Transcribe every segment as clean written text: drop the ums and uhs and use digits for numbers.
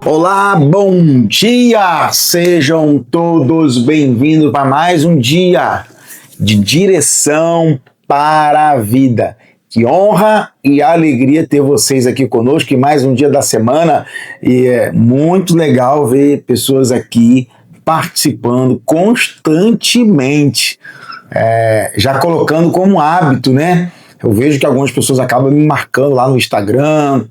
Olá, bom dia! Sejam todos bem-vindos para mais um dia de direção para a vida. Que honra e alegria ter vocês aqui conosco em mais um dia da semana, e é muito legal ver pessoas aqui participando constantemente, já colocando como hábito, né? Eu vejo que algumas pessoas acabam me marcando lá no Instagram,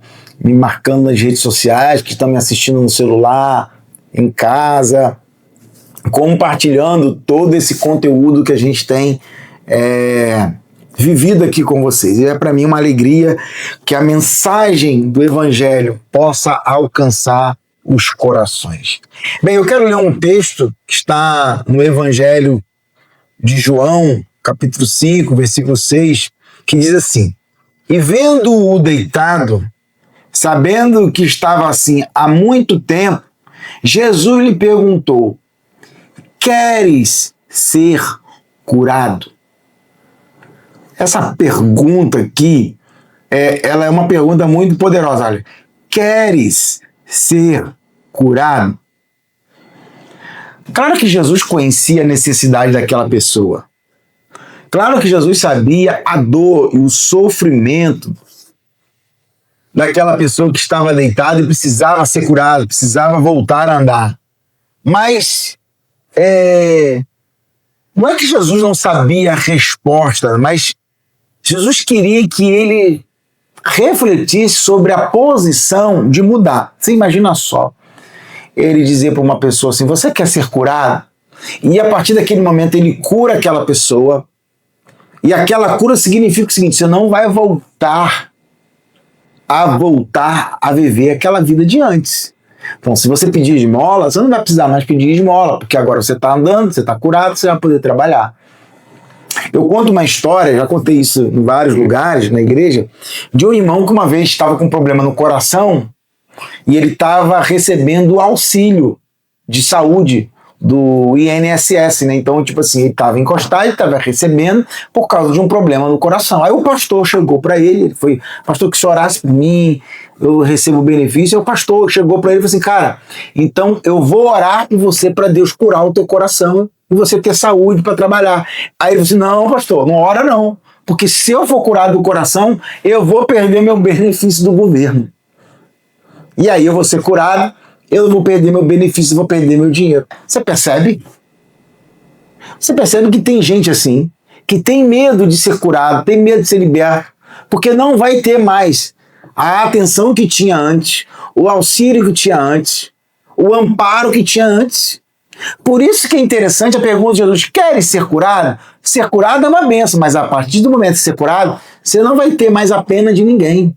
me marcando nas redes sociais, que estão me assistindo no celular, em casa, compartilhando todo esse conteúdo que a gente tem vivido aqui com vocês. E é para mim uma alegria que a mensagem do Evangelho possa alcançar os corações. Bem, eu quero ler um texto que está no Evangelho de João, capítulo 5, versículo 6, que diz assim: E vendo-o deitado, sabendo que estava assim há muito tempo, Jesus lhe perguntou: Queres ser curado? Essa pergunta aqui, ela é uma pergunta muito poderosa. Olha, queres ser curado? Claro que Jesus conhecia a necessidade daquela pessoa. Claro que Jesus sabia a dor e o sofrimento daquela pessoa que estava deitada e precisava ser curada, precisava voltar a andar. Mas não é que Jesus não sabia a resposta, mas Jesus queria que ele refletisse sobre a posição de mudar. Você imagina só, ele dizer para uma pessoa assim: você quer ser curado? E a partir daquele momento ele cura aquela pessoa, e aquela cura significa o seguinte: você não vai voltar a viver aquela vida de antes. Então, se você pedir esmola, você não vai precisar mais pedir esmola, porque agora você está andando, você está curado, você vai poder trabalhar. Eu conto uma história, já contei isso em vários lugares na igreja, de um irmão que uma vez estava com um problema no coração e ele estava recebendo auxílio de saúde do INSS, né? Então, tipo assim, ele estava encostado, ele estava recebendo por causa de um problema no coração. Aí o pastor chegou para ele foi: pastor, que o senhor orasse por mim, eu recebo o benefício. Aí o pastor chegou para ele e falou assim: cara, então eu vou orar por você para Deus curar o teu coração e você ter saúde para trabalhar. Aí ele falou assim: não, pastor, não ora não, porque se eu for curado do coração, eu vou perder meu benefício do governo. E aí eu vou ser curado, eu não vou perder meu benefício, vou perder meu dinheiro. Você percebe? Você percebe que tem gente assim, que tem medo de ser curado, tem medo de ser liberto, porque não vai ter mais a atenção que tinha antes, o auxílio que tinha antes, o amparo que tinha antes. Por isso que é interessante a pergunta de Jesus: queres ser curado? Ser curado é uma benção, mas a partir do momento de ser curado, você não vai ter mais a pena de ninguém.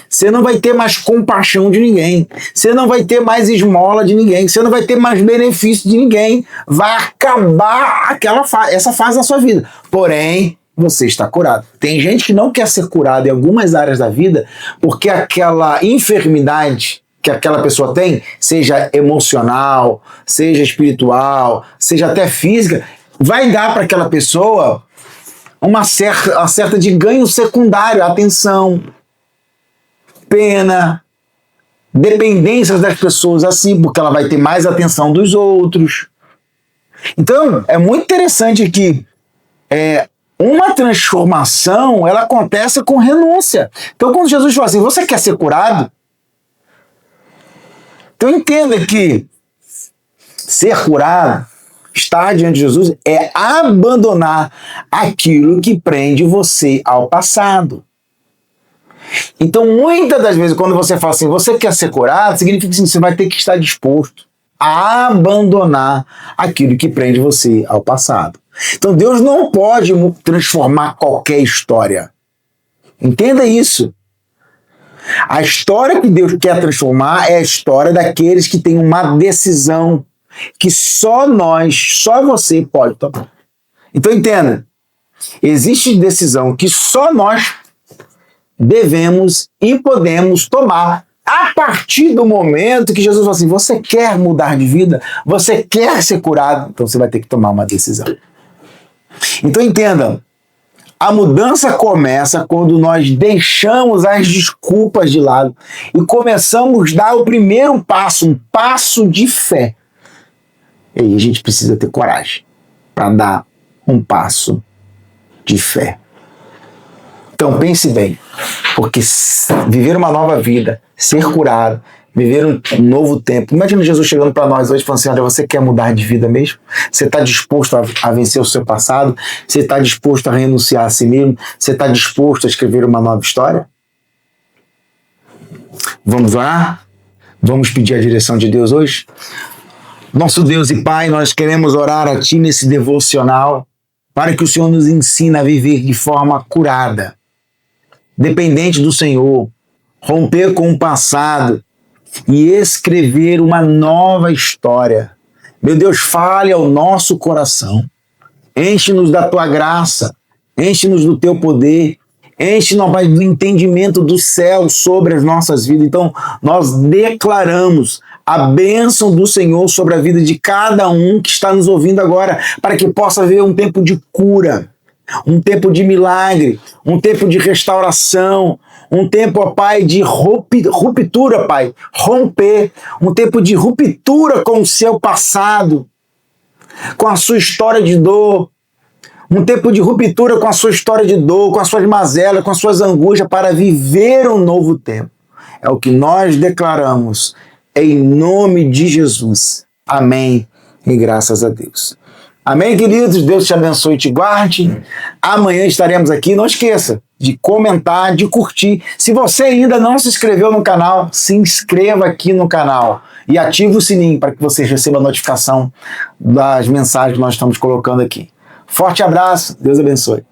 Você não vai ter mais compaixão de ninguém. Você não vai ter mais esmola de ninguém. Você não vai ter mais benefício de ninguém. Vai acabar essa fase da sua vida. Porém, você está curado. Tem gente que não quer ser curado em algumas áreas da vida porque aquela enfermidade que aquela pessoa tem, seja emocional, seja espiritual, seja até física, vai dar para aquela pessoa uma certa de ganho secundário, atenção, pena, dependências das pessoas assim, porque ela vai ter mais atenção dos outros. Então, é muito interessante que uma transformação, ela acontece com renúncia. Então, quando Jesus fala assim: você quer ser curado? Então, entenda que ser curado, estar diante de Jesus, é abandonar aquilo que prende você ao passado. Então, muitas das vezes, quando você fala assim: você quer ser curado, significa que você vai ter que estar disposto a abandonar aquilo que prende você ao passado. Então, Deus não pode transformar qualquer história. Entenda isso. A história que Deus quer transformar é a história daqueles que têm uma decisão que só você pode tomar. Então, entenda. Existe decisão que só nós devemos e podemos tomar a partir do momento que Jesus fala assim: você quer mudar de vida? Você quer ser curado? Então você vai ter que tomar uma decisão. Então entenda, A mudança começa quando nós deixamos as desculpas de lado e começamos a dar o primeiro passo, um passo de fé. E aí a gente precisa ter coragem para dar um passo de fé. Então pense bem, porque viver uma nova vida, ser curado, viver um novo tempo. Imagina Jesus chegando para nós hoje e falando assim: olha, você quer mudar de vida mesmo? Você está disposto a vencer o seu passado? Você está disposto a renunciar a si mesmo? Você está disposto a escrever uma nova história? Vamos orar? Vamos pedir a direção de Deus hoje? Nosso Deus e Pai, nós queremos orar a Ti nesse devocional para que o Senhor nos ensine a viver de forma curada, dependente do Senhor, romper com o passado e escrever uma nova história. Meu Deus, fale ao nosso coração. Enche-nos da Tua graça, enche-nos do Teu poder, enche-nos do entendimento do céu sobre as nossas vidas. Então, nós declaramos a bênção do Senhor sobre a vida de cada um que está nos ouvindo agora, para que possa haver um tempo de cura, um tempo de milagre, um tempo de restauração, um tempo, ó Pai, de ruptura, Pai, romper, um tempo de ruptura com o seu passado, com a sua história de dor, um tempo de ruptura com a sua história de dor, com as suas mazelas, com as suas angústias, para viver um novo tempo. É o que nós declaramos, em nome de Jesus. Amém e graças a Deus. Amém, queridos? Deus te abençoe e te guarde. Amanhã estaremos aqui. Não esqueça de comentar, de curtir. Se você ainda não se inscreveu no canal, se inscreva aqui no canal e ative o sininho para que você receba a notificação das mensagens que nós estamos colocando aqui. Forte abraço, Deus abençoe.